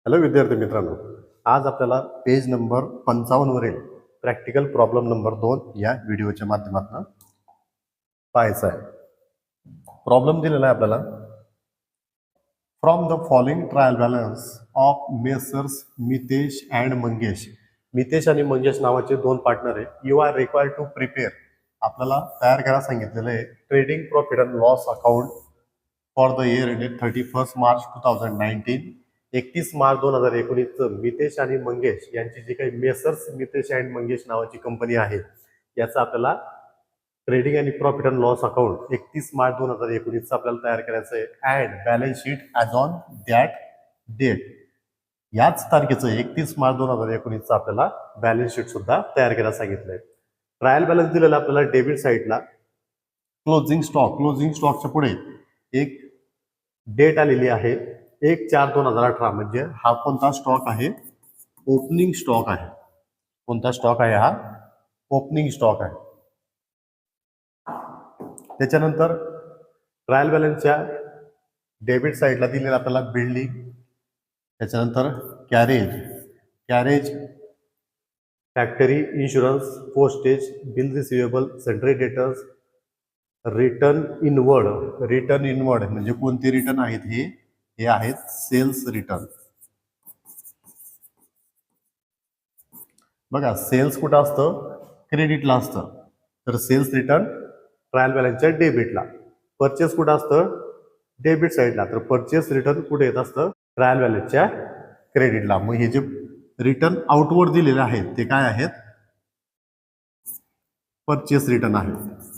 Hello विद्यार्थी मित्रांनो, आज आपल्याला पेज नंबर 55 वरील प्रॅक्टिकल प्रॉब्लेम नंबर 2 या व्हिडिओच्या माध्यमातून पाहायचा आहे. प्रॉब्लेम दिलेला आहे आपल्याला. From the following trial balance of messrs Mitesh and Mangesh. Mitesh आणि मंगेश नावाचे दोन पार्टनर आहे. You R required to prepare. आपल्याला तयार करायला सांगितलेलं आहे trading profit and loss account for the year ended 31 March 2019. 31 March 2019 Mitesh आणि मंगेश यांची जी काही मेसर्स मितेश अँड मंगेश नावाची कंपनी आहे याचा आपल्याला ट्रेडिंग आणि profit and loss account 31 March 2019 आपल्याला तयार करायचं आहे. And balance sheet as on that date. याच तारखेचं 31 मार्च 2019 आपल्याला बॅलन्स शीट सुद्धा तयार करायला सांगितलंय. ट्रायल बॅलन्स दिलेला आपल्याला डेबिट साईडला. क्लोजिंग स्टॉकच्या पुढे एक डेट आलेली आहे 1/4/2018. म्हणजे हा कोणता स्टॉक आहे? ओपनिंग स्टॉक आहे. कोणता स्टॉक आहे? हा ओपनिंग स्टॉक आहे. त्याच्यानंतर ट्रायल बॅलन्सच्या डेबिट साईडला दिलेला आपल्याला बिल्डिंग, त्याच्यानंतर carriage, factory, insurance, postage, bill receivable, sundry debtors, return inward म्हणजे कोणते रिटर्न आहेत? हे आहेत सेल्स रिटर्न. बघा, सेल्स कुठं असतं? क्रेडिटला असतं. तर सेल्स रिटर्न ट्रायल बॅलन्सच्या डेबिटला. परचेस कुठं असतं? डेबिट साईडला. तर परचेस रिटर्न कुठे येत असतं? ट्रायल बॅलन्सच्या क्रेडिटला. मग हे जे रिटर्न आउटवर्ड दिलेले आहेत ते काय आहेत? परचेस रिटर्न आहेत.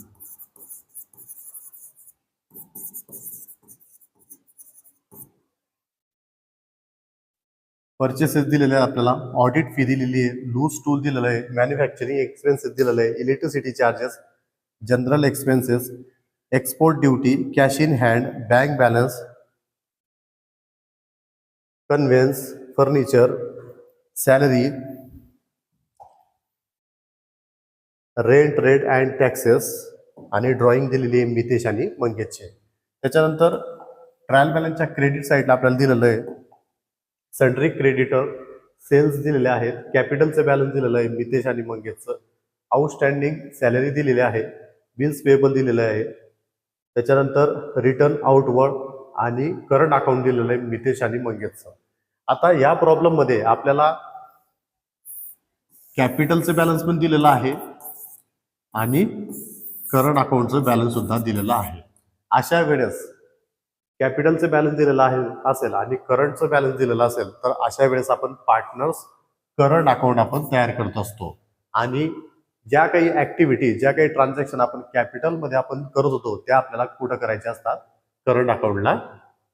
परचेसेस दिलेले आहे आपल्याला. ऑडिट फी दिलेली आहे, लूज टूल दिलेलं आहे, मॅन्युफॅक्चरिंग एक्सपेन्सेस दिलेलं आहे, electricity charges, general expenses, export duty, cash in hand, bank balance, conveyance, furniture, salary, rent and taxes आणि ड्रॉइंग दिलेली आहे मितेश आणि मंगेशचे. त्याच्यानंतर ट्रायल बॅलन्सच्या क्रेडिट साईडला आपल्याला दिलेलं आहे सन्ड्री क्रेडिटर, सेल्स दिलेले आहेत, कॅपिटलचं बॅलन्स दिलेलं आहे मितेश आणि मंगेशचं, आउटस्टँडिंग सॅलरी दिलेली आहे, बिल्स पेबल दिलेलं आहे, त्याच्यानंतर रिटर्न आउटवर्ड आणि करंट अकाउंट दिलेलं आहे मितेश आणि मंगेशचं. आता या प्रॉब्लेममध्ये आपल्याला कॅपिटलचं बॅलन्स पण दिलेलं आहे आणि करंट अकाउंटचं बॅलन्स सुद्धा दिलेलं आहे. अशा वेळेस कॅपिटलचं बॅलन्स दिलेलं आहे असेल आणि करंटचं बॅलन्स दिलेलं असेल तर अशा वेळेस आपण पार्टनर्स करंट अकाउंट आपण तयार करत असतो. आणि ज्या काही ऍक्टिव्हिटी, ज्या काही ट्रान्झॅक्शन आपण कॅपिटलमध्ये आपण करत होतो त्या आपल्याला कुठं करायच्या असतात? करंट अकाउंटला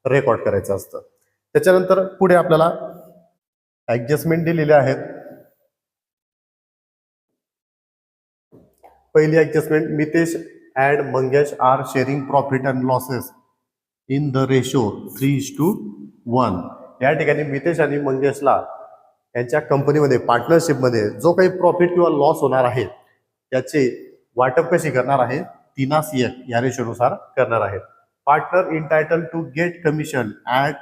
रेकॉर्ड करायचं असतं. त्याच्यानंतर पुढे आपल्याला ऍडजस्टमेंट दिलेले आहेत. पहिली adjustment, Mitesh and Mangesh are sharing profit and losses in the ratio 3:1. या ठिकाणी मितेश आणि मंगेशला यांच्या कंपनीमध्ये पार्टनरशिपमध्ये जो काही प्रॉफिट किंवा लॉस होणार आहे त्याचे वाटप कशी करणार आहे? 3:1 या रेशोनुसार करणार आहेत. Partner entitled to get commission at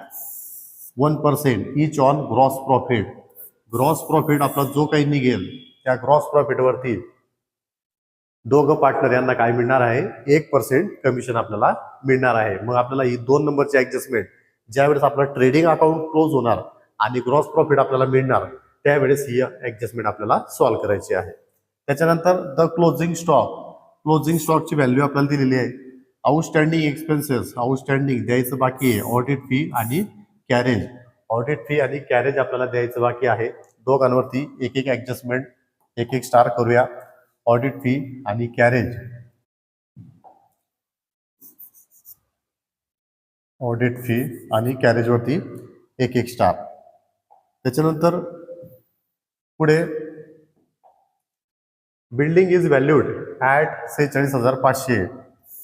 1% each on gross profit. Gross profit आपला जो काही निघेल त्या ग्रॉस प्रॉफिटवरती दोघं पार्टनर यांना काय मिळणार आहे? 1% कमिशन आपल्याला मिळणार आहे. मग आपल्याला ही 2 नंबरची ऍडजस्टमेंट ज्यावेळेस आपला ट्रेडिंग अकाउंट क्लोज होणार आणि ग्रॉस प्रॉफिट आपल्याला मिळणार त्यावेळेस ही ऍडजस्टमेंट आपल्याला सॉल्व्ह करायची आहे. त्याच्यानंतर द क्लोजिंग स्टॉकची व्हॅल्यू आपल्याला दिलेली आहे. आउटस्टँडिंग एक्सपेन्सेस, आउटस्टँडिंग द्यायचं बाकी आहे, ऑडिट फी आणि कॅरेज आपल्याला द्यायचं बाकी आहे. दोघांवरती एक ऍडजस्टमेंट, एक स्टार करूया. ऑडिट फी आणि कॅरेज, ऑडिट फी आणि कॅरेजवरती एक स्टार. त्याच्यानंतर पुढे बिल्डिंग इज व्हॅल्यूड ॲट 46,500.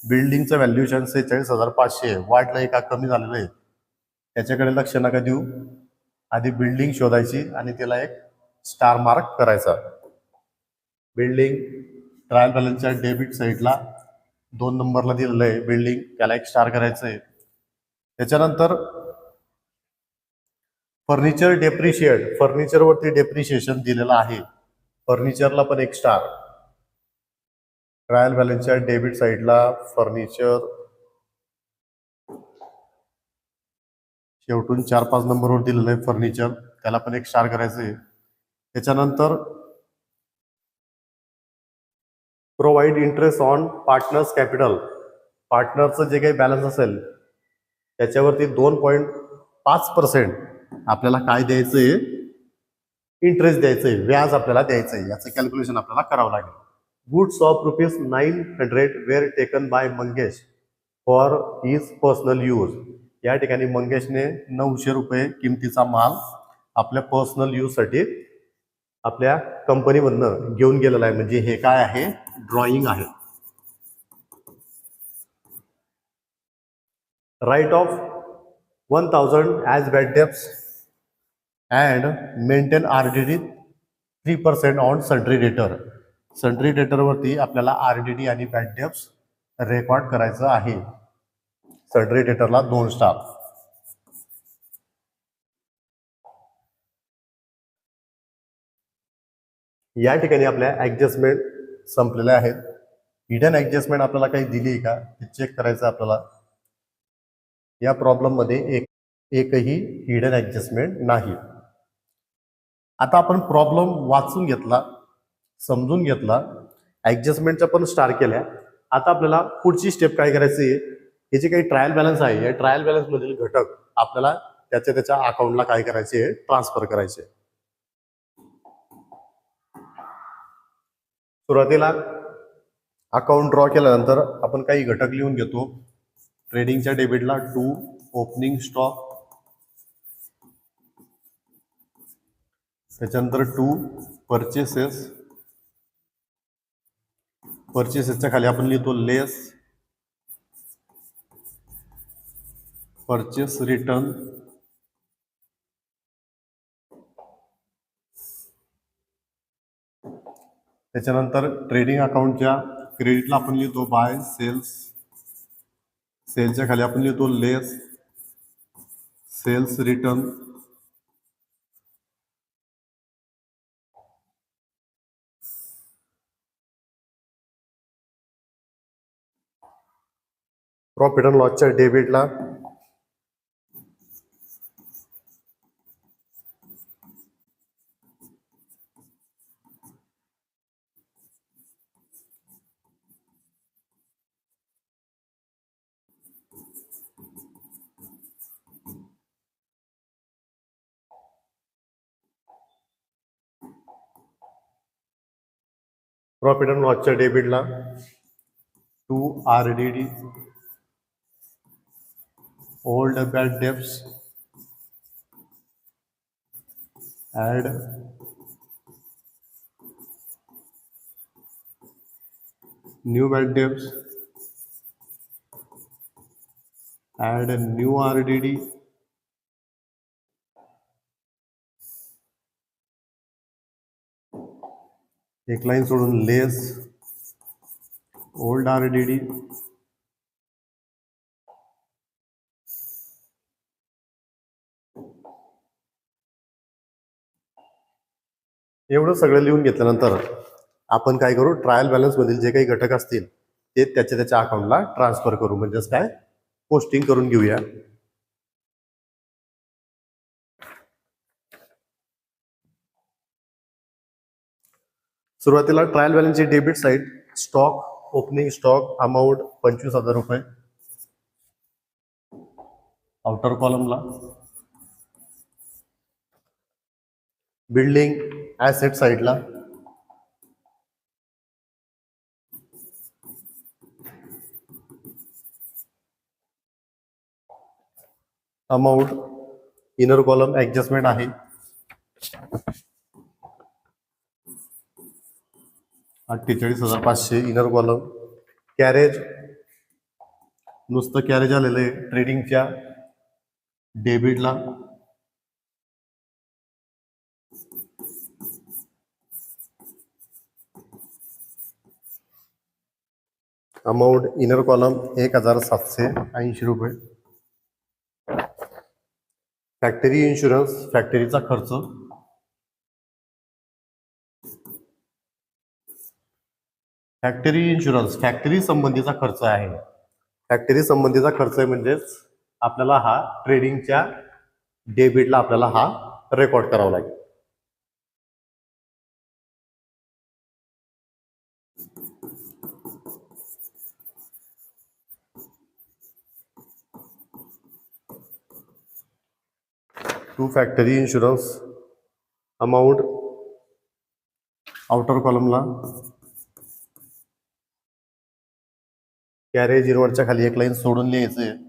बिल्डिंगचं व्हॅल्युएशन 46,500 वाढलंय का कमी झालेलं आहे त्याच्याकडे लक्ष नका देऊ. आधी बिल्डिंग शोधायची आणि त्याला एक स्टार मार्क करायचा. बिल्डिंग ट्रायल बॅलन्सच्या डेबिट साईडला 2 नंबरला दिलेलं आहे बिल्डिंग, त्याला एक स्टार करायचं आहे. त्याच्यानंतर फर्निचर डेप्रिशिएट, फर्निचरवरती डेप्रिशिएशन दिलेलं आहे, फर्निचरला पण एक स्टार. ट्रायल बॅलन्सच्या डेबिट साईडला फर्निचर शेवटून 4-5 नंबरवर दिलेलं आहे फर्निचर, त्याला पण एक स्टार करायचं आहे. त्याच्यानंतर provide interest on partners capital, पार्टनरचं जे काही बॅलन्स असेल त्याच्यावरती 2.5% आपल्याला काय द्यायचं आहे, इंटरेस्ट द्यायचं आहे, व्याज आपल्याला द्यायचं आहे. याचं कॅल्क्युलेशन आपल्याला करावं लागेल. Goods of ₹900 were taken by Mangesh for his personal use. या ठिकाणी मंगेशने ₹900 किमतीचा माल आपल्या पर्सनल यूजसाठी आपल्या कंपनीमधनं घेऊन गेलेला आहे. म्हणजे हे काय आहे, ड्रॉइंग आहे. Write off 1000 as bad debts and maintain RDD 3% on sundry debtor. Sundry डेटरवरती आपल्याला RDD आणि बॅड डेब्ट्स रेकॉर्ड करायचं आहे. सन्ट्री डेटरला 2 स्टार. या ठिकाणी आपल्या ॲडजस्टमेंट संपलेल्या आहेत. हिडन ॲडजस्टमेंट आपल्याला काही दिली आहे का ते चेक करायचं आपल्याला. या प्रॉब्लेममध्ये एकही हिडन ॲडजस्टमेंट नाही. आता आपण प्रॉब्लेम वाचून घेतला, समजून घेतला, ॲडजस्टमेंटच्या पण स्टार केल्या. आता आपल्याला पुढची स्टेप काय करायची आहे, हे जे काही ट्रायल बॅलन्स आहे या ट्रायल बॅलन्समधील घटक आपल्याला त्याच्या अकाउंटला काय करायचे आहे, ट्रान्सफर करायचे. सुरुवातीला अकाउंट ड्रॉ केल्यानंतर आपण काही घटक लिहून घेतो. ट्रेडिंगच्या डेबिटला 2 ओपनिंग स्टॉक, त्याच्यानंतर 2 परचेसेस, परचेसेसच्या खाली आपण लिहितो लेस परचेस रिटर्न, त्याच्यानंतर ट्रेडिंग अकाउंटच्या क्रेडिटला आपण लिहितो बाय सेल्स, सेलच्या खाली आपण लिहितो less sales return, profit and लॉसच्या डेबिटला प्रॉफिट अँड लॉसच्या डेबिटला 2 RDD old bad debts add new bad debts add new RDD एक लाईन सोडून लेस ओल्ड RDD एवढं सगळं लिहून घेतल्यानंतर आपण काय करू, ट्रायल बॅलन्स मधील जे काही घटक असतील ते त्याच्या अकाउंटला ट्रान्सफर करू. म्हणजेच काय, पोस्टिंग करून घेऊया. सुरुवातीला ट्रायल बॅलन्सची debit side stock, opening stock amount 25,000 रुपये. आउटर कॉलमला बिल्डिंग ॲसेट साईडला अमाऊंट, इनर कॉलम ॲडजस्टमेंट आहे. $48,500 इनर कॉलम. कॅरेज, नुसतं कॅरेज आलेलं आहे ट्रेडिंगच्या डेबिटला. अमाऊंट इनर कॉलम 1,780 रुपये. फॅक्टरी इन्शुरन्स, फॅक्टरीचा खर्च. फॅक्टरी इन्शुरन्स फॅक्टरी संबंधीचा खर्च आहे. फॅक्टरी संबंधीचा खर्च आहे म्हणजेच आपल्याला हा ट्रेडिंगच्या डेबिटला आपल्याला हा रेकॉर्ड करावा लागेल. To factory insurance amount outer कॉलमला कॅरेज इनवर्डच्या खाली एक लाईन सोडून लिहायचं.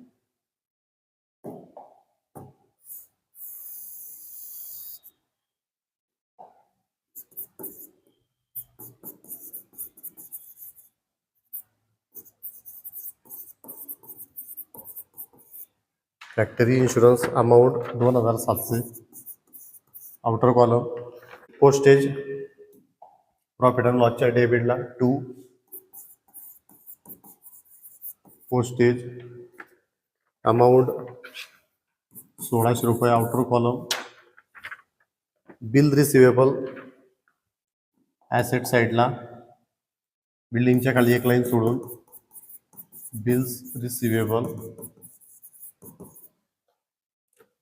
Factory insurance amount 2700 outer column. Postage profit and लॉसच्या डेबिटला 2 पोस्टेज अमाऊंट 1600 रुपये outer column. Bill receivable asset साईडला बिल्डिंगच्या खाली एक लाईन सोडून bills receivable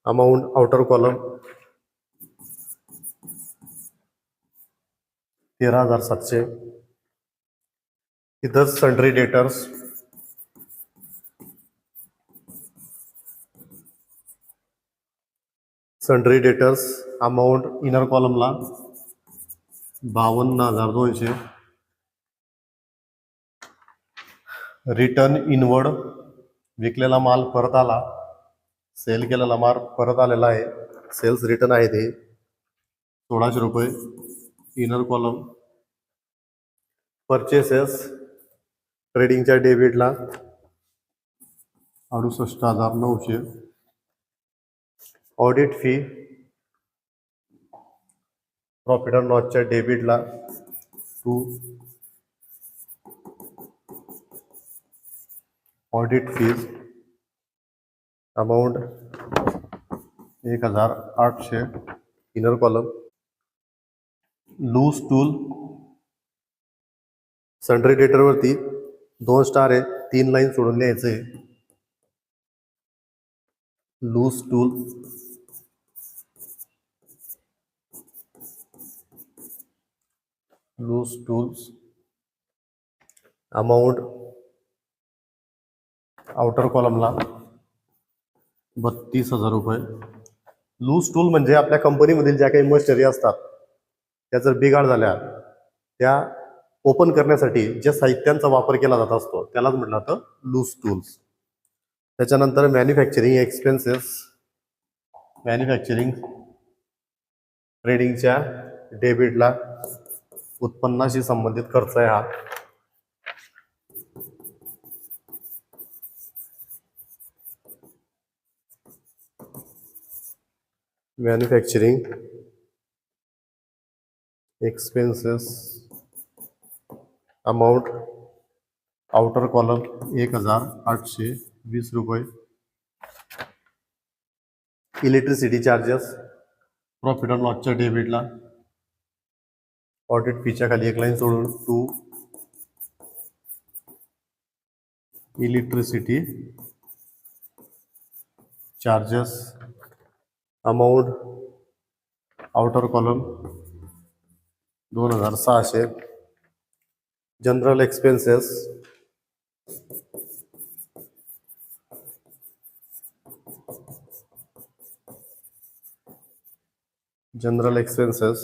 amount outer column 13,700. इथं सन्ड्री डेटर्स अमाऊंट इनर कॉलमला 52,200. रिटर्न इनवर्ड विकलेला माल परत आला, सेल केलेला माल परत आलेला आहे, सेल्स रिटर्न आहे ते 1600 रुपये इनर कॉलम. परचेसेस ट्रेडिंगच्या डेबिटला 68,900. ऑडिट फी प्रॉफिट अँड लॉसच्या डेबिटला 2 audit fees amount 1,800 inner column. Loose tool sundry डेटरवरती 2 स्टार आहे, 3 लाईन सोडून लिहायचं आहे. लूज टूल्स अमाऊंट आउटर कॉलमला 32,000 रुपये. लूज टूल म्हणजे आपल्या कंपनीमधील ज्या काही मशिनरी असतात त्या जर बिघाड झाल्या, त्या ओपन करण्यासाठी ज्या साहित्यांचा वापर केला जात असतो त्यालाच म्हटलं जातं लूज टूल्स. त्याच्यानंतर मॅन्युफॅक्चरिंग एक्सपेन्सेस, मॅन्युफॅक्चरिंग ट्रेडिंगच्या डेबिटला उत्पन्नाशी संबंधित खर्च आहे हा. Manufacturing expenses amount outer column 1,820 रुपये. इलेक्ट्रिसिटी चार्जेस प्रॉफिट अँड लॉसच्या डेबिटला ऑडिट फीच्या खाली एक लाईन सोडून 2 electricity charges amount outer column 2,600. General expenses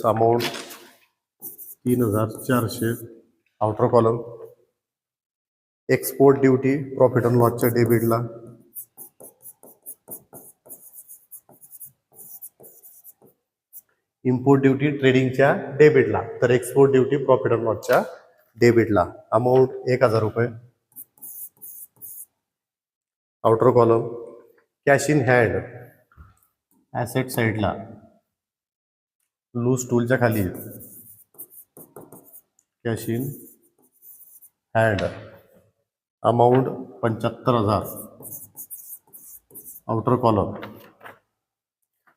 amount 3,400 outer column. Export duty profit and लॉसच्या डेबिटला इम्पोर्ट ड्युटी ट्रेडिंगच्या डेबिटला, तर एक्सपोर्ट ड्युटी प्रॉफिट अँड लॉसच्या डेबिटला अमाऊंट 1,000 रुपये outer column. Cash in hand asset साईडला लूज टूलच्या खाली cash in hand amount 75,000 outer column.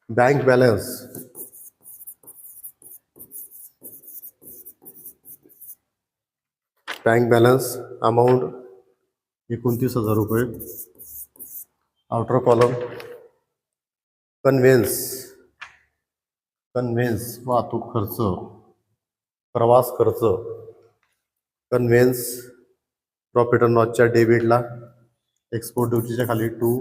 Bank balance amount 29,000 रुपये. आउटर कॉलम कन्व्हेन्स वाहतूक खर्च, प्रवास खर्च. कन्व्हेन्स प्रॉफिट अँड लॉसच्या डेबिटला एक्सपोर्ट ड्युटीच्या खाली to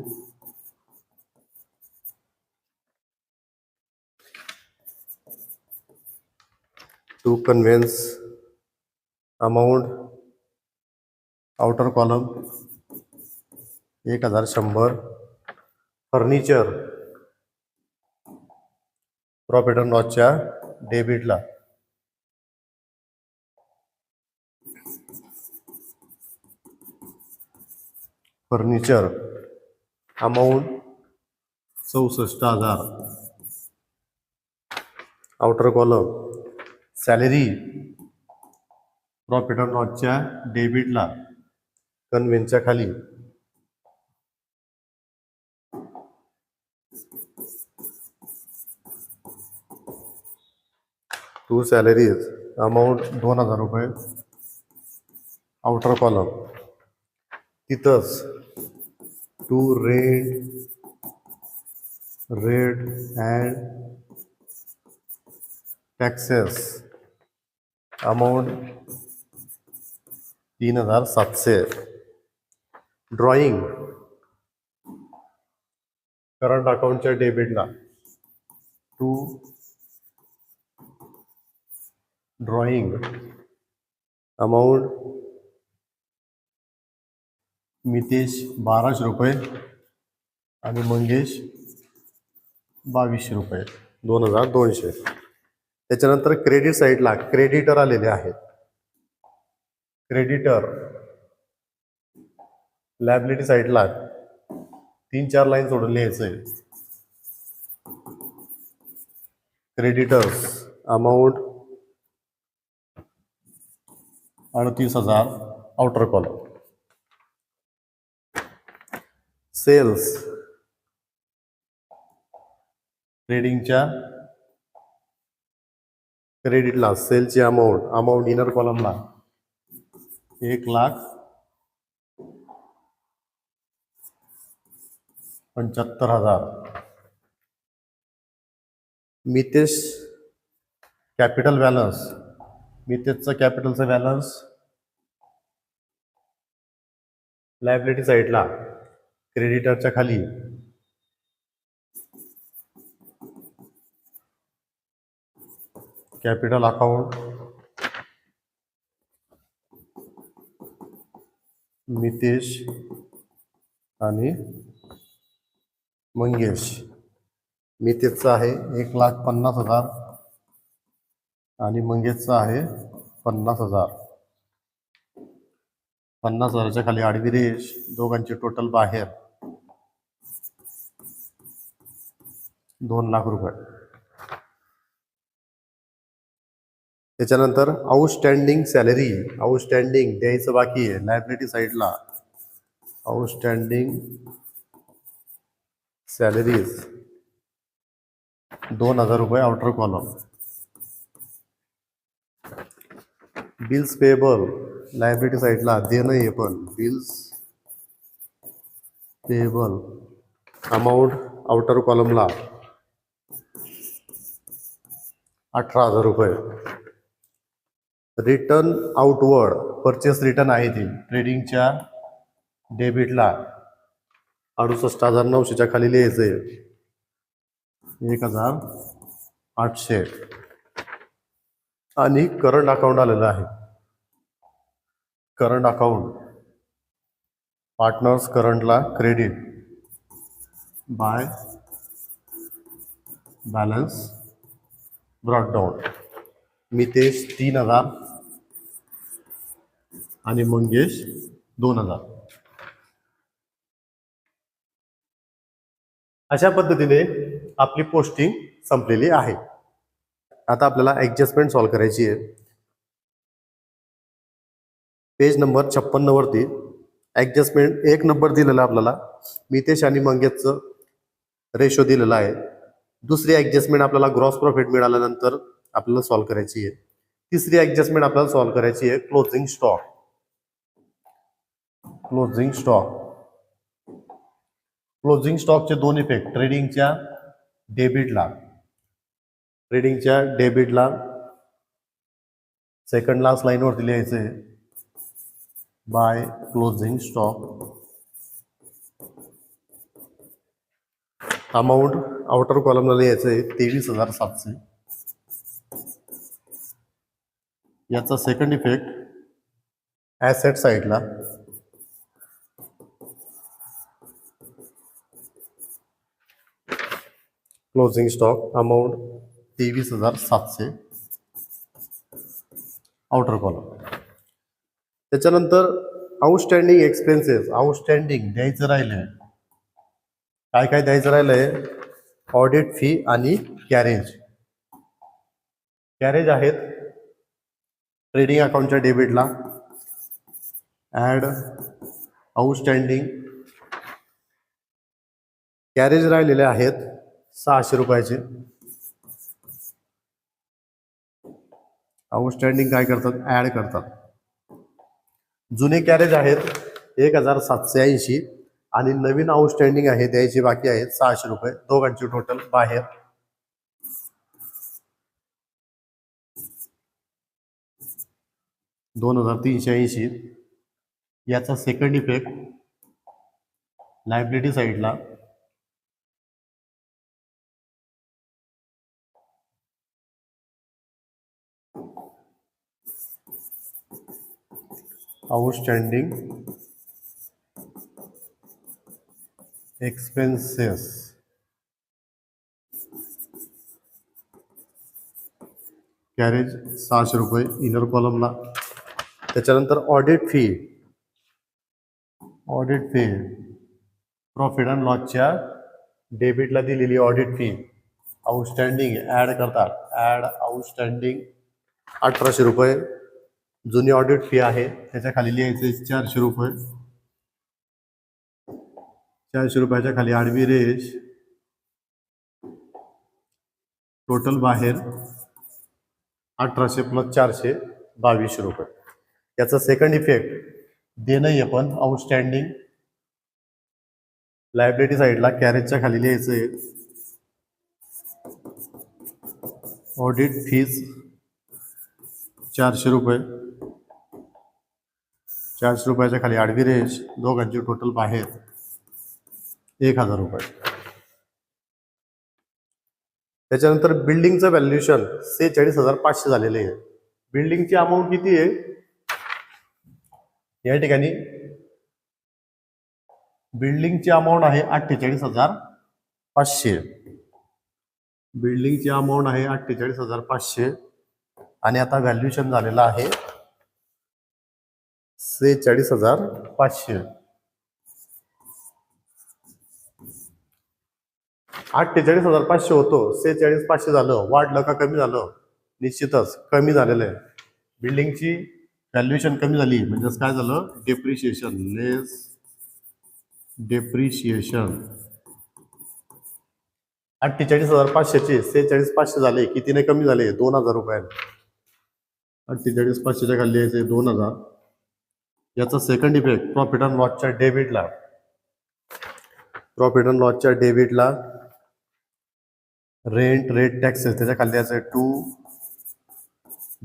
conveyance amount. Outer column 1,100. Furniture profit and लॉसच्या डेबिटला furniture amount 64,000. Outer column salary profit and लॉसच्या डेबिटला कन्व्हेन्सच्या खाली टू सॅलरीज अमाऊंट 2,000 रुपये. आउटर कॉलम तिथंच to rate and taxes amount 3,700. Drawing current अकाउंटच्या डेबिटला टू ड्रॉइंग अमाऊंट मितेश 1,200 रुपये आणि मंगेश 2,200 रुपये, 2,200. त्याच्यानंतर क्रेडिट साईडला क्रेडिटर आलेले आहेत. क्रेडिटर लायबिलिटी साईडला 3-4 लाईन सोडून लिहायचं आहे. Creditors amount 38,000. Outer column sales ट्रेडिंगच्या क्रेडिटला सेलची अमाऊंट इनर कॉलमला 1,75,000. मितेश कॅपिटल बॅलन्स मितेशचं कॅपिटलचं बॅलन्स लायबिलिटी साईडला क्रेडिटरच्या खाली कॅपिटल अकाउंट मितेश आणि मंगेश. मितेशचं आहे 1,50,000 आणि मंगेशचं आहे 50,000. 50,000च्या खाली आडवी रेष, दोघांची टोटल बाहेर 2 लाख रुपये. त्याच्यानंतर आउटस्टँडिंग सॅलरी द्यायचं बाकी आहे लायबिलिटी साईडला. आउटस्टँडिंग सॅलरीज 2,000 रुपये. Outer column bills payable liability साईडला देणं आहे, पण बिल्स पेएबल अमाऊंट आउटर कॉलमला 18,000 रुपये. रिटर्न आउटवर्ड परचेस रिटर्न आहे ती ट्रेडिंगच्या डेबिटला 68,900च्या खाली लिहायचं आहे 1,800. आणि करंट अकाउंट आलेलं आहे. करंट अकाउंट पार्टनर्स करंटला credit by balance brought down. Mitesh 3,000 आणि मंगेश 2,000. अशा पद्धतीने आपली पोस्टिंग संपलेली आहे. आता आपल्याला ॲडजस्टमेंट सॉल्व करायची आहे. पेज नंबर 56 वरती ॲडजस्टमेंट 1 नंबर दिलेला आपल्याला. मितेश आणि मंगेशचं रेशो दिलेला आहे. दुसरी ऍडजस्टमेंट आपल्याला ग्रॉस प्रॉफिट मिळाल्यानंतर आपल्याला सॉल्व्ह करायची आहे. तिसरी ऍडजस्टमेंट आपल्याला सॉल्व्ह करायची आहे closing stock. Closing stock. Closing स्टॉकचे दोन इफेक्ट ट्रेडिंगच्या डेबिटला सेकंड लास्ट लाईनवरती लिहायचे by closing stock. Amount outer कॉलमला लिहायचं आहे 23,700. याचा सेकंड इफेक्ट ॲसेट साईडला closing stock amount 23,700 outer column. त्याच्यानंतर आउटस्टँडिंग एक्सपेन्सेस. आउटस्टँडिंग द्यायचं राहिलंय, काय काय द्यायचं राहिलंय? ऑडिट फी आणि कॅरेज. कॅरेज आहेत ट्रेडिंग अकाउंटच्या डेबिटला. ॲड आउटस्टँडिंग कॅरेज राहिलेले आहेत 600 रुपयाचे. आउटस्टँडिंग काय करतात? ॲड करतात. जुने कॅरेज आहेत 1,780 आणि नवीन आउटस्टँडिंग आहे द्यायची बाकी आहेत 600 रुपये. दोघांची टोटल बाहेर 2,380. याचा सेकंड इफेक्ट लायबिलिटी साईडला आउटस्टँडिंग एक्सपेन्सेस. कॅरेज 600 रुपये इनर कॉलमला. त्याच्यानंतर ऑडिट फी. प्रॉफिट अँड लॉसच्या डेबिटला दिलेली ऑडिट फी आउटस्टँडिंग ॲड करतात. ॲड आउटस्टँडिंग 1,800 रुपये. जुनी ऑडिट फी आहे त्याच्या खाली लिहायचे 400 रुपये. 400 रुपयाच्या खाली आडवी रेष. टोटल बाहेर 1,800 प्लस 400 2200 रुपये. याचा सेकंड इफेक्ट देणं आहे पण आउटस्टँडिंग लायबिलिटी साईडला कॅरेजच्या खाली लिहायचं ऑडिट फीज 400 रुपये. 400 रुपयाच्या खाली आडवी रेष. दोघांची टोटल बाहेर 1,000 रुपये. त्याच्यानंतर बिल्डिंगचं व्हॅल्युएशन 46,500 झालेले आहे. बिल्डिंगची अमाऊंट किती आहे या ठिकाणी? बिल्डिंगची अमाऊंट आहे 48,500. बिल्डिंगची अमाऊंट आहे 48,500 आणि आता व्हॅल्युएशन झालेलं आहे 46,500. 48,500 होतो 46,500 झालं. वाढलं का कमी झालं? निश्चितच कमी झालेलं आहे. बिल्डिंगची व्हॅल्युएशन कमी झाली म्हणजेच काय झालं? डेप्रिशिएशन. लेस डेप्रिशिएशन. 48,500 चे 46,500 झाले. कितीने कमी झाले? 2,000 रुपयाने. 48,500च्या खाली यायचे 2,000. याचा सेकंड इफेक्ट प्रॉफिट अँड लॉसच्या डेबिटला रेंट रेट टॅक्सेस त्याच्या खाली यायचं to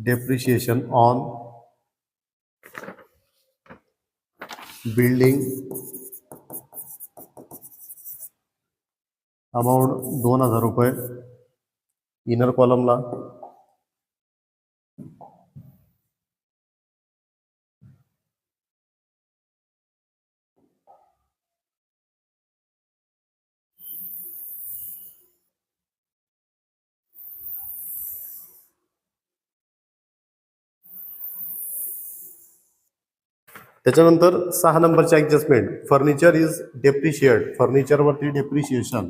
depreciation on building amount 2,000 रुपये. इनर कॉलमला त्याच्यानंतर 6 नंबरची ऍडजस्टमेंट फर्निचर इज डेप्रिशिएट. फर्निचरवरती डेप्रिशिएशन.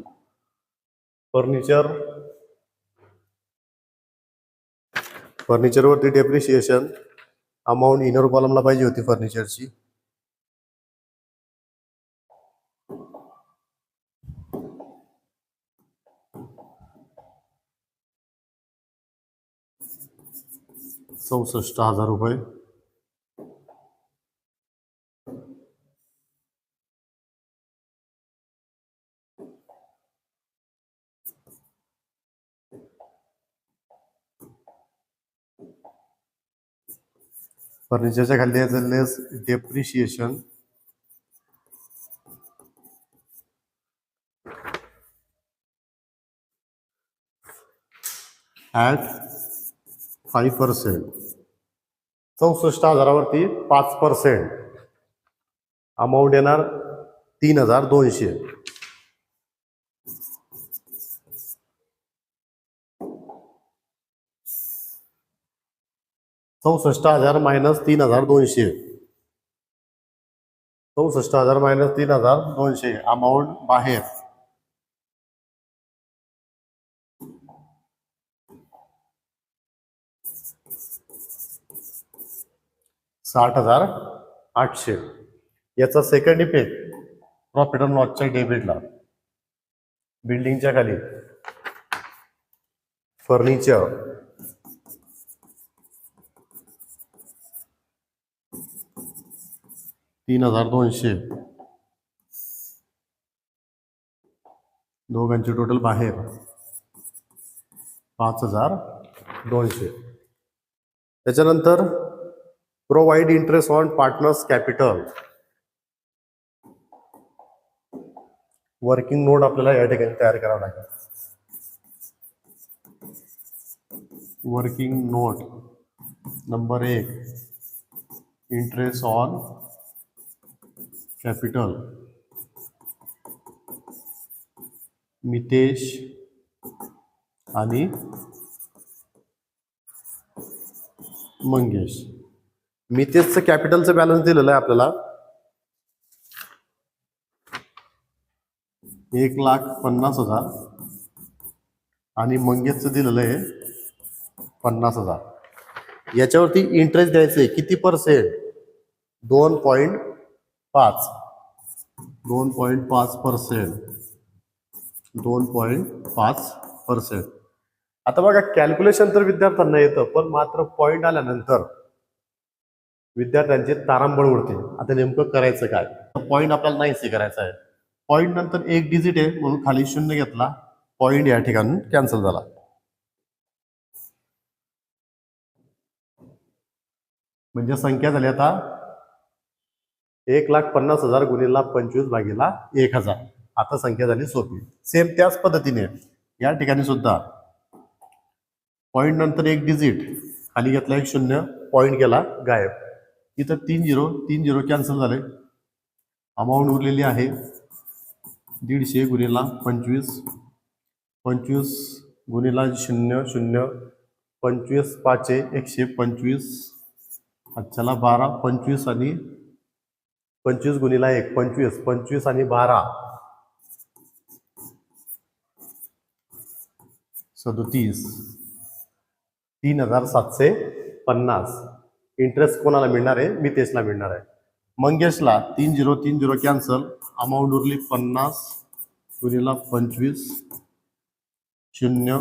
फर्निचरवरती डेप्रिशिएशन अमाऊंट इनर कॉलमला पाहिजे होती फर्निचरची. 64,000 रुपये. फर्निचरच्या खाली याचं लेस डेप्रिशिएशन ॲट 5%. 64,000वरती 5% अमाऊंट येणार 3,200. 64,000 मायनस 3,200. 64,000 मायनस 3,200 अमाऊंट बाहेर 60,800. याचा सेकंड इफेक्ट प्रॉफिट अँड लॉसच्या डेबिटला. बिल्डिंगच्या खाली फर्निचर, $3,200. दोघांची टोटल बाहेर 5,200. त्याच्यानंतर provide interest on partners capital. Working note आपल्याला या ठिकाणी तयार करावं लागेल. Working note number 1, interest on capital. Mitesh आणि मंगेश. मितेशचं कॅपिटलचं बॅलन्स दिलेलं आहे आपल्याला 1,50,000 आणि मंगेशचं दिलेलं आहे 50,000. याच्यावरती इंटरेस्ट द्यायचं आहे किती %? 2.5. 2.5%. 2.5%. आता बघा कॅल्क्युलेशन तर विद्यार्थ्यांना येतं, पण मात्र पॉईंट आल्यानंतर विद्यार्थ्यांची तारांबळ उडते. आता नेमकं करायचं काय? पॉईंट आपल्याला नाहीच करायचं आहे. पॉईंट नंतर एक डिजिट आहे म्हणून खाली 0 घेतला, पॉईंट या ठिकाणी कॅन्सल झाला. म्हणजे संख्या झाली आता 1,50,000 गुणिले 25/1000. आता संख्या झाली सोपी. सेम त्याच पद्धतीने या ठिकाणी सुद्धा पॉईंट नंतर एक डिजिट खाली घेतला, एक 0, पॉईंट गेला गायब. इथं 3 0 कॅन्सल झाले. अमाऊंट उरलेली आहे 150 गुणिले 25. 25 गुणिले 0 0. 25 5 125. अच्छाला 12. 25 आणि 25 गुणिले 1 25. 25 आणि 12 37. 3,750. इंटरेस्ट कोणाला मिळणार आहे? मितेशला मिळणार आहे. मंगेशला 3 0 कॅन्सल. अमाऊंट उरली 50 गुणिले 25 0.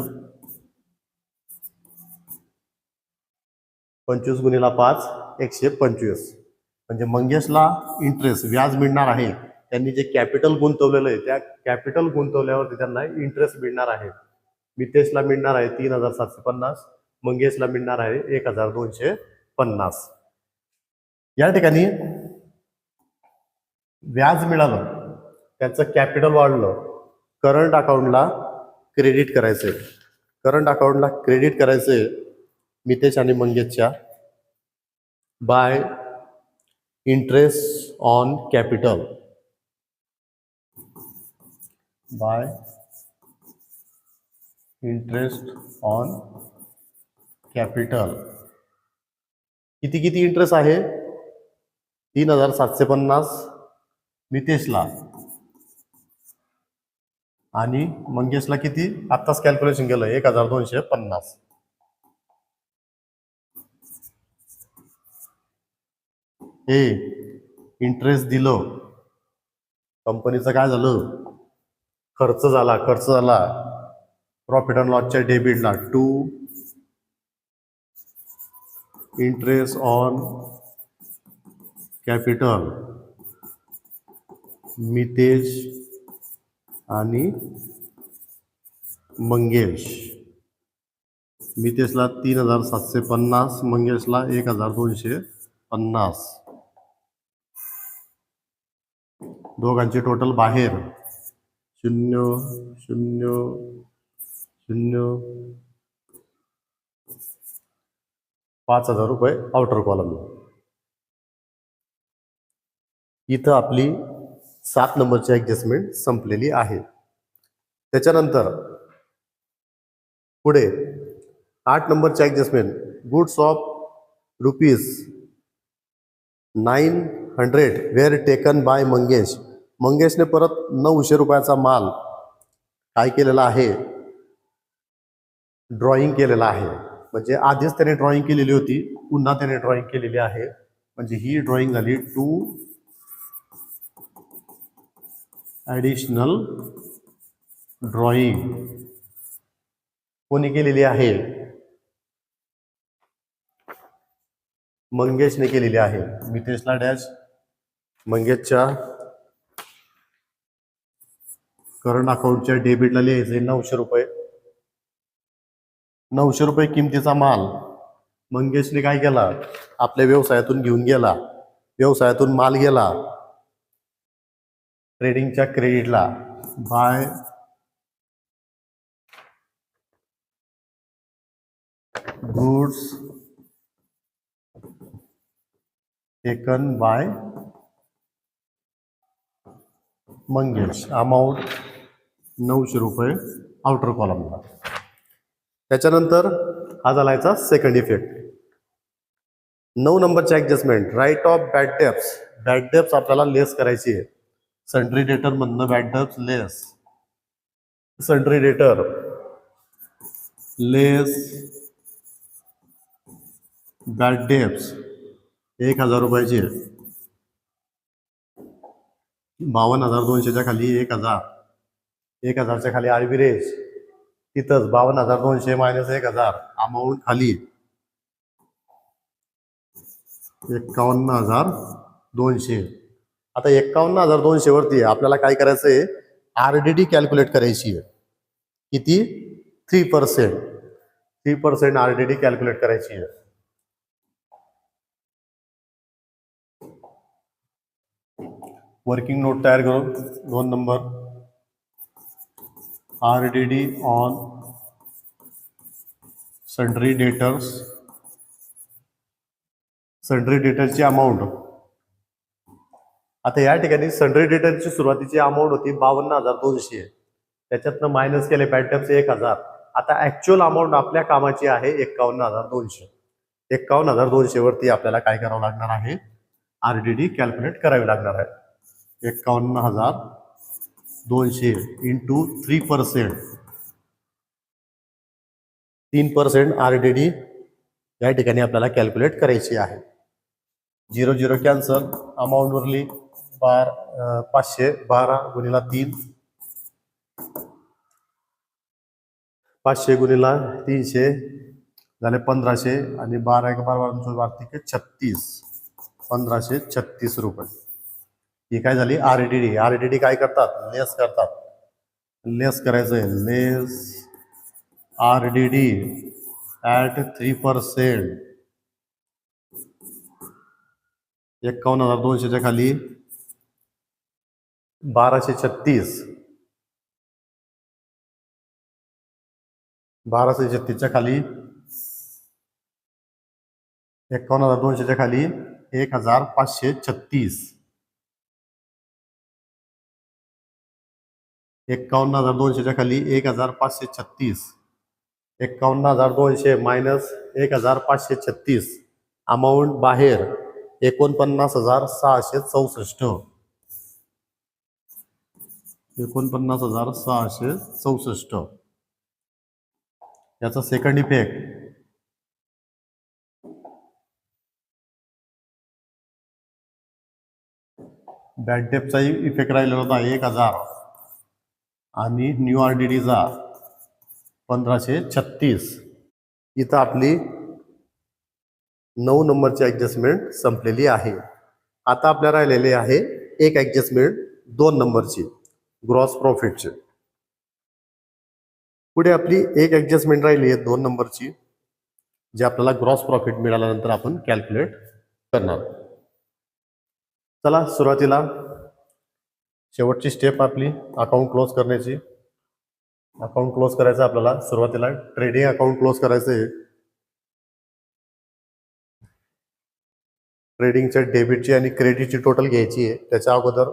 25 गुणिले 5 125. म्हणजे मंगेशला इंटरेस्ट व्याज मिळणार आहे. त्यांनी जे कॅपिटल गुंतवलेलं आहे त्या कॅपिटल गुंतवल्यावरती त्यांना इंटरेस्ट मिळणार आहे. मितेशला मिळणार आहे 3,750. मंगेशला मिळणार आहे 1,250. या ठिकाणी व्याज मिळालं, त्यांचं कॅपिटल वाढलं. करंट अकाउंटला क्रेडिट करायचंय. करंट अकाउंटला क्रेडिट करायचंय मितेश आणि मंगेशच्या by interest on capital. By interest on capital. किती इंटरेस्ट आहे? 3,750 मितेशला आणि मंगेशला किती? आत्ताच कॅल्क्युलेशन केलं 1,250. हे इंटरेस्ट दिलं, कंपनीचं काय झालं? खर्च झाला. प्रॉफिट अँड लॉसच्या डेबिटला 2 इंटरेस्ट ऑन कॅपिटल मितेश आणि मंगेश. मितेशला 3,750, मंगेशला 1,250. दोघांची टोटल बाहेर 0 0 0 5,000 रुपये आउटर कॉलम. इथं आपली 7 नंबरची ॲडजस्टमेंट संपलेली आहे. त्याच्यानंतर पुढे 8 नंबरची adjustment, goods of ₹900 were taken by Mangesh. मंगेशने परत 900 रुपयाचा माल काय केलेला आहे, ड्रॉइंग केलेला आहे. म्हणजे आधीच त्याने ड्रॉइंग केलेली होती, पुन्हा त्याने ड्रॉइंग केलेली आहे. म्हणजे ही ड्रॉइंग झाली 2 ॲडिशनल ड्रॉइंग. कोणी केलेली आहे, मंगेशने केलेली आहे. मितेशला डॅश, मंगेशच्या करंट अकाउंटच्या डेबिटला लिहायचे 900 रुपये. 900 रुपये किमतीचा माल मंगेशने काय केला, आपल्या व्यवसायातून घेऊन गेला. व्यवसायातून माल गेला ट्रेडिंगच्या क्रेडिटला, by goods taken by Mangesh, amount 900 रुपये आउटर कॉलमला. त्याच्यानंतर हा झाला याचा सेकंड इफेक्ट. 9 नंबरची adjustment, write off bad debts. Bad debts आपल्याला लेस करायची आहे. सन्ड्री डेटर मधनं बॅड डेब्ट्स लेस. सन्ड्री डेटर लेस बॅड डेब्ट्स 1,000 रुपयाची. 52,200च्या खाली 1,000, 1,000च्या खाली आर्बिरेज, तिथंच 52,200 मायनस 1,000, अमाऊंट खाली 51,200. आता 51,200 वरती आपल्याला काय करायचं आहे, RDD कॅल्क्युलेट करायची आहे. किती, 3%. 3% RDD कॅल्क्युलेट करायची आहे. वर्किंग नोट तयार करू. 2 number, RDD on sundry debtors. Sundry डेटरची अमाऊंट, आता या ठिकाणी सन्ड्री डेटरची सुरुवातीची अमाऊंट होती 52,200, त्याच्यातनं मायनस केले बॅड डेब्ट्सचे 1,000. आता ऍक्च्युअल अमाऊंट आपल्या कामाची आहे 51,200. 51,200 वरती आपल्याला काय करावं लागणार आहे, RDD कॅल्क्युलेट करावी लागणार आहे. 51,200 इंटू 3%. 3% RDD या ठिकाणी आपल्याला कॅल्क्युलेट करायची आहे. 0 0 कॅन्सल, अमाऊंट वरली 512 गुणिला 3, 500 गुणिला 300 झाले 1,500 आणि 12 1 12 36, 1,536 रुपये. ही काय झाली RDD. RDD काय करतात, लेस करतात. लेस करायचं आहे, लेस RDD ॲट 3%. 51,200च्या खाली 1,236, 1,236च्या खाली 51,200च्या खाली 1,536. 51,200च्या खाली 1,536. 51,200 मायनस 1,536, अमाऊंट बाहेर 49,664. 49,664. याचा सेकंड इफेक्ट, बॅड डेब्टचाही इफेक्ट राहिलेला होता 1,000 आणि न्यू RDDचा 1,536. इथं आपली 9 नंबरची ॲडजस्टमेंट संपलेली आहे. आता आपल्या राहिलेली आहे एक ॲडजस्टमेंट 2 नंबरची ग्रॉस प्रॉफिटची. पुढे आपली एक ॲडजस्टमेंट राहिली आहे 2 नंबरची, जी आपल्याला ग्रॉस प्रॉफिट मिळाल्यानंतर आपण कॅल्क्युलेट करणार. चला सुरुवातीला शेवटची स्टेप आपली अकाउंट क्लोज करण्याची. अकाउंट क्लोज करायचं आपल्याला. सुरुवातीला ट्रेडिंग अकाउंट क्लोज करायचं आहे. ट्रेडिंगच्या डेबिटची आणि क्रेडिटची टोटल घ्यायची आहे. त्याच्या अगोदर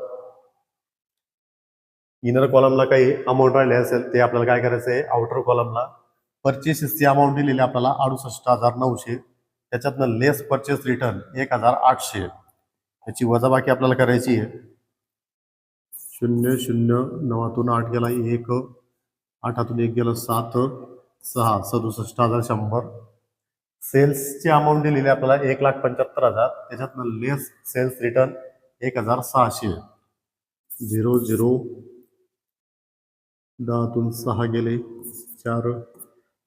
इनर कॉलमला काही अमाऊंट राहिले असेल ते आपल्याला काय करायचं आहे, आउटर कॉलमला परचेसेसची अमाऊंट दिलेली आपल्याला 68,900, त्याच्यातनं लेस परचेस रिटर्न 1,800, त्याची वजाबाकी आपल्याला करायची आहे. 0,0,9 8 गेला 1, 8 1 गेलं 7, 6 67,100. सेल्सची अमाऊंट दिलेली आपल्याला 1,75,000, त्याच्यातनं लेस सेल्स रिटर्न 1,600. 0 0 10 6 गेले 4,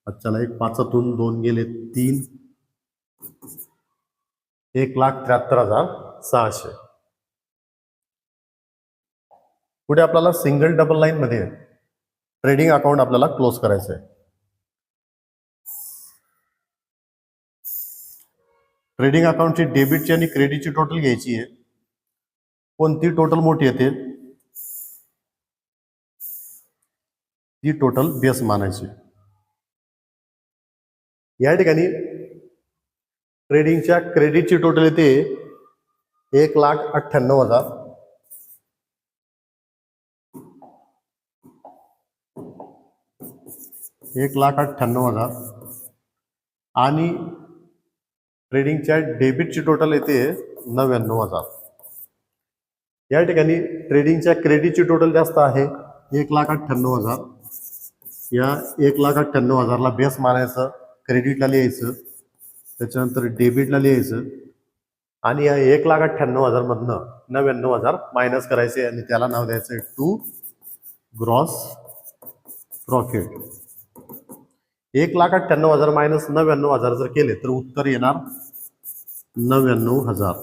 आजच्याला 1 5 2 गेले 3, 1,73,600. पुढे आपल्याला सिंगल डबल लाईन मध्ये ट्रेडिंग अकाउंट आपल्याला क्लोज करायचं आहे. ट्रेडिंग अकाउंटची डेबिटची आणि क्रेडिटची टोटल घ्यायची आहे. कोणती टोटल मोठी येते ती टोटल बेस मानायची. या ठिकाणी ट्रेडिंगच्या क्रेडिटची टोटल येते 1,98,000. आणि ट्रेडिंगच्या डेबिटची टोटल येते 99,000. या ठिकाणी ट्रेडिंगच्या क्रेडिटची टोटल जास्त आहे 1,98,000. या 1,98,000ला बेस मानायचं, क्रेडिटला लिहायचं, त्याच्यानंतर डेबिटला लिहायचं आणि या 1,98,000 मधनं 99,000 मायनस करायचे आणि त्याला नाव द्यायचं टू ग्रॉस प्रॉफिट. 1,98,000 मायनस 99,000 जर केले तर उत्तर येणार 99,000.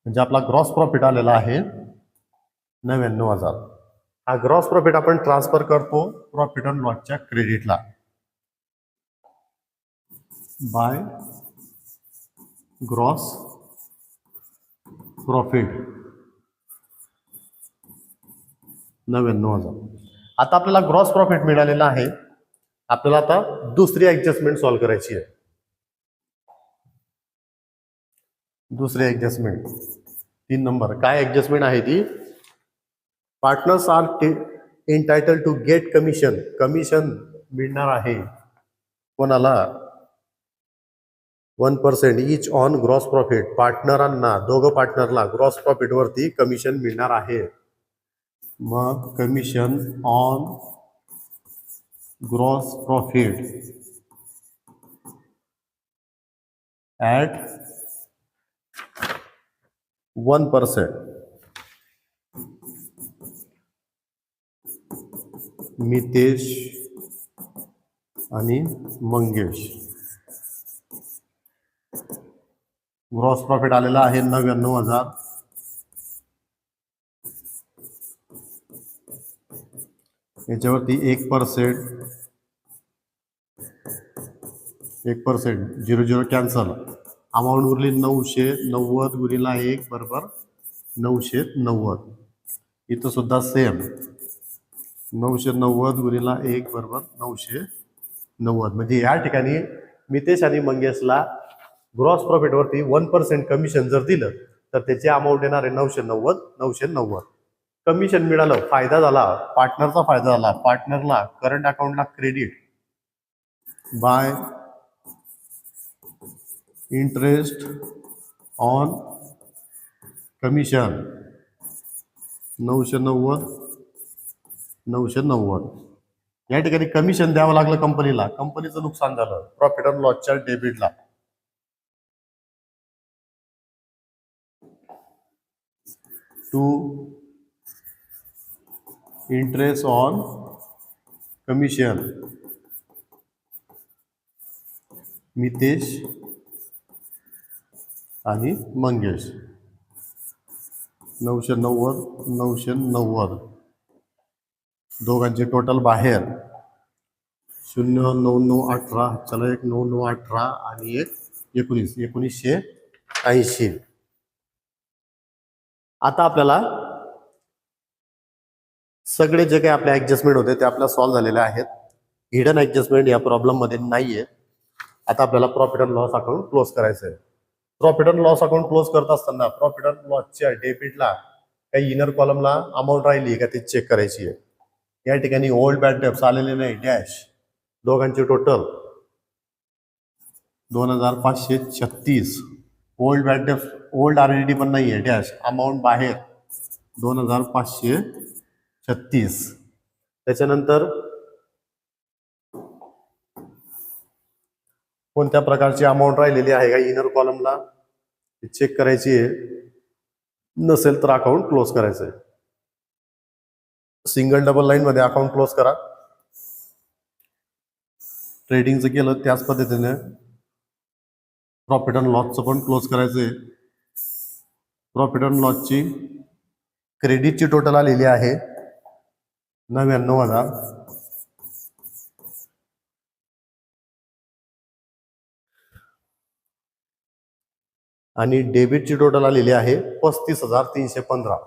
म्हणजे आपला ग्रॉस प्रॉफिट आलेला आहे 99,000. हा ग्रॉस प्रॉफिट आपण ट्रान्सफर करतो प्रॉफिट अँड लॉसच्या क्रेडिटला बाय ग्रॉस प्रॉफिट 99,000. आता आपल्याला ग्रॉस प्रॉफिट मिळालेला आहे. आपल्याला आता दुसरी ऍडजस्टमेंट सॉल्व्ह करायची आहे. दुसरी ऍडजस्टमेंट 3 नंबर. काय ऍडजस्टमेंट आहे ती? Partners are entitled to get commission. Commission मिळणार आहे कोणाला? 1% इच ऑन ग्रॉस प्रॉफिट. पार्टनरांना, दोघं पार्टनरला ग्रॉस प्रॉफिट वरती कमिशन मिळणार आहे. मग commission on gross profit at 1%. Mitesh आणि मंगेश. ग्रॉस प्रॉफिट आलेला आहे 99,000. याच्यावरती 1%, 0 कॅन्सल. अमाऊंट उरली 990 गुणिला 1 बरोबर 990. इथं सुद्धा सेम 990 गुणिला 1 बरोबर 990. म्हणजे या ठिकाणी मितेश आणि मंगेशला ग्रॉस प्रॉफिट वरती 1% कमिशन जर दिलं तर त्याची अमाऊंट येणार आहे 990. कमिशन मिळालं, फायदा झाला, पार्टनरचा फायदा झाला. पार्टनरला करंट अकाउंटला credit by interest on commission 990. या ठिकाणी कमिशन द्यावं लागलं कंपनीला. कंपनीचं नुकसान झालं प्रॉफिट अँड लॉसच्या डेबिटला. To interest on commission Mitesh आणि मंगेश 990 दोघांचे टोटल बाहेर 09918 चला एक 9918 आणि एक 1980. आता आपल्याला सगळे जे काही आपले ऍडजस्टमेंट होते ते आपल्याला सॉल्व्ह झालेले आहेत. हिडन ऍडजस्टमेंट या प्रॉब्लेम मध्ये नाहीये. आता आपल्याला profit and loss account close करायचं आहे. Profit and loss account close करत असताना प्रॉफिट अँड लॉसच्या डेबिटला काही इनर कॉलमला अमाऊंट राहिली का ते चेक करायची आहे. या ठिकाणी ओल्ड बॅड डेब्ट्स आलेले नाही डॅश दोघांचे total 2536. Old bad debts old RLD पण नाहीये डॅश अमाऊंट बाहेर 2536. त्याच्यानंतर कोणत्या प्रकारची अमाऊंट राहिलेली आहे का इनर कॉलमला चेक करायची आहे. नसेल तर अकाउंट क्लोज करायचं आहे. सिंगल डबल लाईन मध्ये अकाउंट क्लोज करा. ट्रेडिंगचं केलं त्याच पद्धतीने प्रॉफिट अँड लॉसचं पण क्लोज करायचं आहे. प्रॉफिट अँड लॉसची क्रेडिटची टोटल आलेली आहे 99,000 आणि डेबिटची टोटल आलेली आहे 35,315.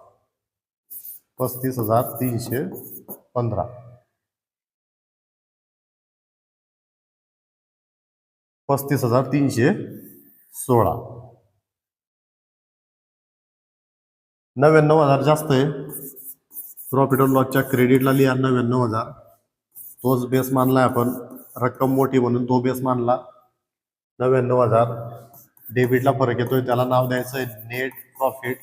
35,315 35,316. 99,000 जास्त आहे. प्रॉफिट अँड लॉसच्या क्रेडिटला लिहा 99,000. तोच बेस मानलाय आपण. रक्कम मोठी म्हणून तो बेस मानला 99,000. डेबिटला फरक येतोय त्याला नाव द्यायचं आहे नेट प्रॉफिट.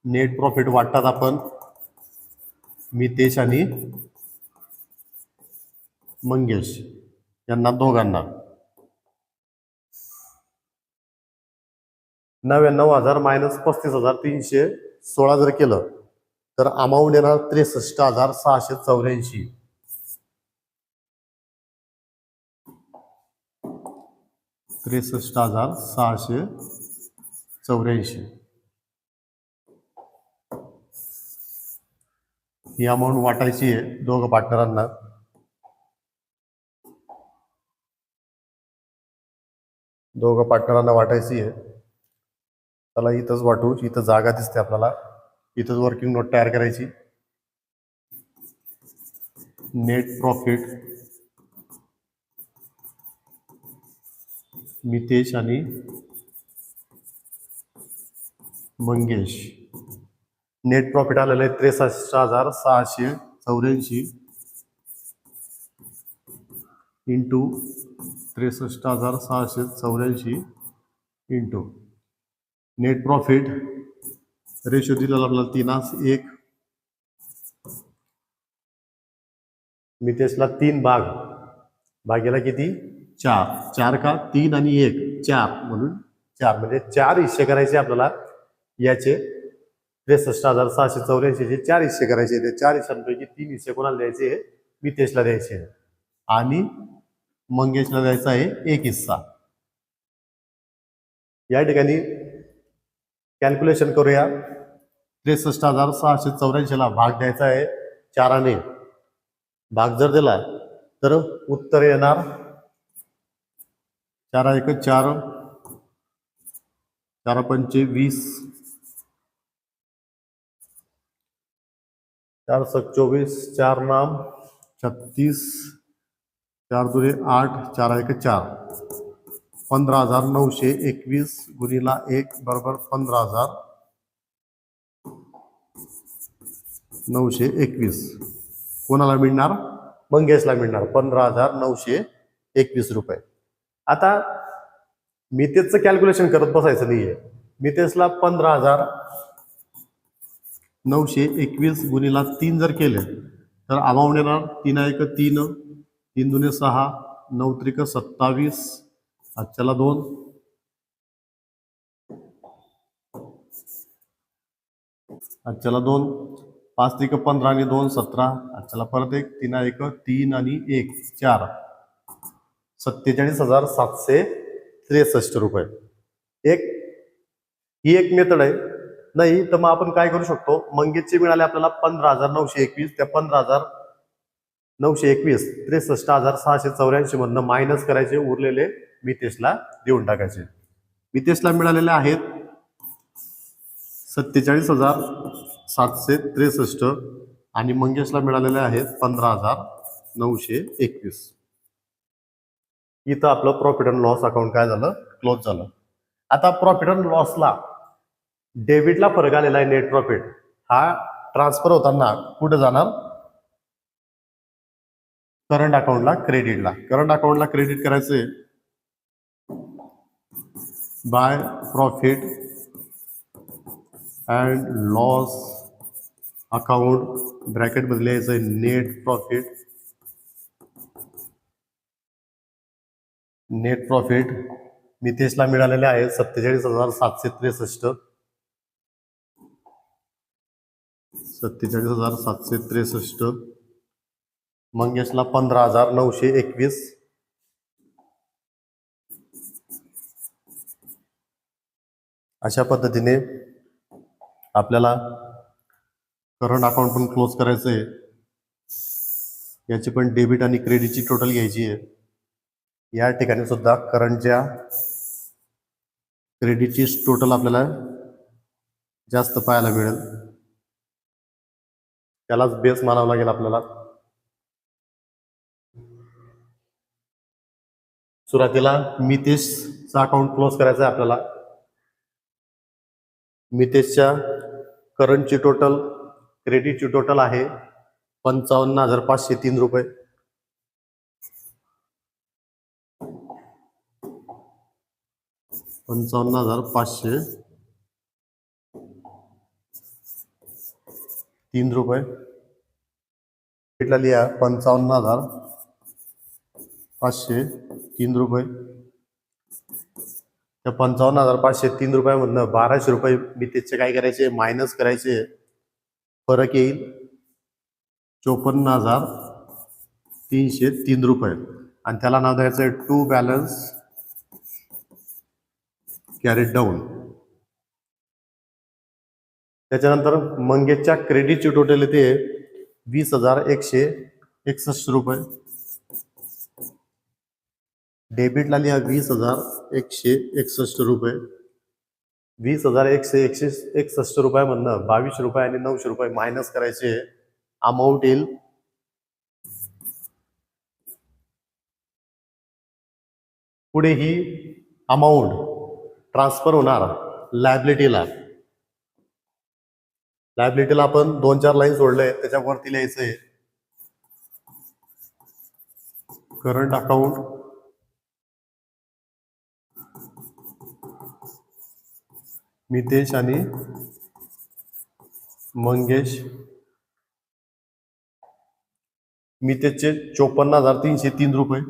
नेट प्रॉफिट वाटतात आपण मितेश आणि मंगेश यांना दोघांना. 99,000 मायनस 35,316 जर केलं तर अमाऊंट येणार 63,684. 63,684. ही अमाऊंट वाटायची आहे दोघं पार्टनरांना. वाटायची आहे. त्याला इथंच वाटू. इथं जागा दिसते आपल्याला. इथंच वर्किंग नोट तयार करायची. नेट प्रॉफिट मितेश आणि मंगेश. नेट प्रॉफिट आलेलं आहे 63,684 into 63,684 into net profit ratio दिलेला आपल्याला 3:1. मितेशला 3 भागेला किती 4 का 3 आणि 1 4 म्हणून 4 म्हणजे 4 हिस्से करायचे आपल्याला. याचे 63,684 4 हिस्से करायचे. ते 4 हिस्सांपैकी 3 हिस्से कोणाला द्यायचे मितेशला द्यायचे आणि मंगेशला द्यायचा आहे 1 हिस्सा. या ठिकाणी कॅल्क्युलेशन करूया. 63,684 ला भाग द्यायचा आहे 4ने. भाग जर दिला तर उत्तर येणार 4 1 4 4 5 20 4 7 24 4 नाम 36 4 2 8 4 1 4 15,921 गुणिला 1 बरोबर 15,921. कोणाला मिळणार मंगेशला मिळणार 15,921 रुपये. आता मितेशचं कॅल्क्युलेशन करत बसायचं नाहीये. मितेशला 15,921 गुणिला 3 जर केले तर अमाऊंट येणार 3 1 3 3 2 6 9 3 27 आजच्याला 2 आजच्याला 2 5×3 = 15 आणि 2 = 17. चला परत एक 3×1 = 3 आणि 1 = 4. 47,763 रुपये. ही एक मेथड आहे. नाही तर मग आपण काय करू शकतो, मंगेशचे मिळाले आपल्याला 15,921. त्या 15,921 63,684 मधनं मायनस करायचे, उरलेले मितेशला देऊन टाकायचे. मितेशला मिळालेले आहेत 47,763 आणि मंगेशला मिळालेले आहेत 15,921. इथं आपलं प्रॉफिट अँड लॉस अकाउंट काय झालं, क्लोज झालं. आता प्रॉफिट अँड लॉसला डेबिटला फरक आलेला आहे. नेट प्रॉफिट हा ट्रान्सफर होताना कुठे जाणार, करंट अकाउंटला, क्रेडिटला. करंट अकाउंटला क्रेडिट करायचे by profit and loss account, ब्रॅकेटमध्ये लिहायचं नेट प्रॉफिट. नेट प्रॉफिट मितेशला मिळालेले आहे 47,763. 47,763. मंगेशला 15,921. अशा पद्धतीने आपल्याला करंट अकाउंट पण क्लोज करायचं आहे. याची पण डेबिट आणि क्रेडिटची टोटल घ्यायची आहे. या ठिकाणी सुद्धा करंटच्या क्रेडिटची टोटल आपल्याला जास्त पाहायला मिळेल. त्यालाच बेस मानावं लागेल आपल्याला. सुरुवातीला मितेशचा अकाउंट क्लोज करायचं आहे आपल्याला. मितेशच्या करंटची टोटल, क्रेडिटची टोटल आहे 55,503 रुपये. 55,503 रुपये. लिहा 55,503 रुपये. त्या 55,503 रुपयामधनं 1,200 रुपये मितेशचे काय करायचे, मायनस करायचे. फरक येईल 54,303 रुपये. आणि त्याला नाव द्यायचं आहे टू बॅलन्स कॅरीड डाऊन. त्याच्यानंतर मंगेशच्या क्रेडिटची टोटल येते 20,161 रुपये. डेबिटला लिहा 20,161 रुपये. 20,161 रुपयामधनं 22 रुपये आणि 900 रुपये मायनस करायचे. अमाऊंट येईल पुढे ही अमाऊंट ट्रान्सफर होणार लायबिलिटीला. लायबिलिटीला आपण 2-4 लाईन सोडले, त्याच्यावरती लिहायचंय करंट अकाउंट मितेश आणि मंगेश. मितेशचे 54,303 रुपये.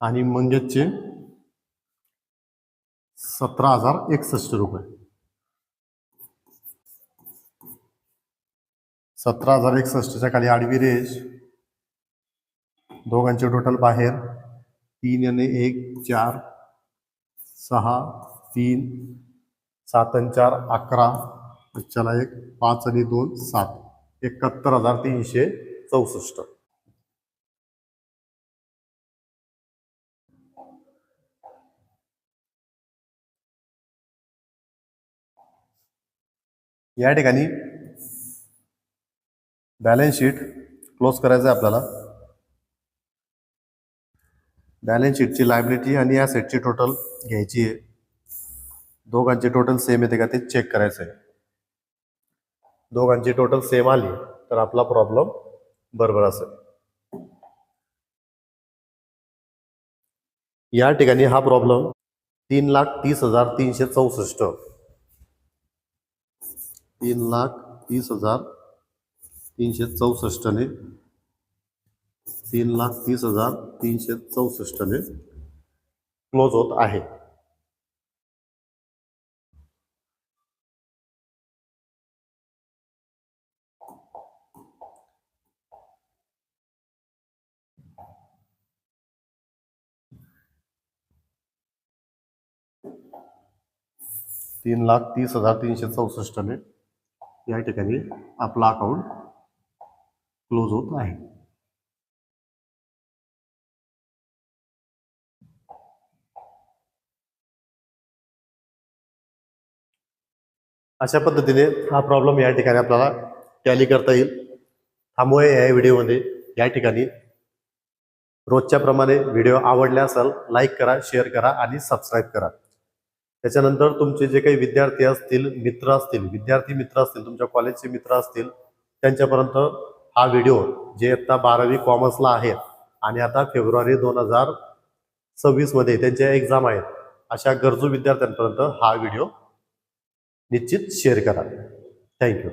आणि मंगेशचे 17,061 रुपये. 17,061च्या खाली आडवी रेष, दोघांचे टोटल बाहेर 3 आणि 1 4, 6 3 7 आणि 4 11, चला 1 5 आणि 2 7, 71,364. या ठिकाणी बॅलन्स शीट क्लोज करायचं आहे आपल्याला. बॅलन्स शीटची लायबिलिटी आणि ॲसेटची टोटल घ्यायची आहे. दोघांची टोटल सेम येते का ते चेक करायचं आहे. दोघांची टोटल सेम आली तर आपला प्रॉब्लेम बरोबर असेल. या ठिकाणी हा प्रॉब्लेम 3,30,364. 3,30,364 ने 3,30,364 ने क्लोज होत आहे. 3,30,364ने या ठिकाणी आपला अकाउंट क्लोज होत आहे. अशा पद्धतीने हा प्रॉब्लेम या ठिकाणी आपल्याला टॅली करता येईल. थांबूया या व्हिडिओमध्ये. या ठिकाणी रोजच्या प्रमाणे व्हिडिओ आवडला असेल लाईक करा, शेअर करा आणि सबस्क्राईब करा. त्याच्यानंतर तुमचे जे काही विद्यार्थी असतील, मित्र असतील, विद्यार्थी मित्र असतील, तुमच्या कॉलेजचे मित्र असतील, त्यांच्यापर्यंत हा व्हिडिओ जे आता 12वी कॉमर्सला आहेत आणि आता फेब्रुवारी 2026 मध्ये त्यांच्या एक्झाम आहेत, अशा गरजू विद्यार्थ्यांपर्यंत हा व्हिडिओ निश्चित शेअर करा. थँक्यू.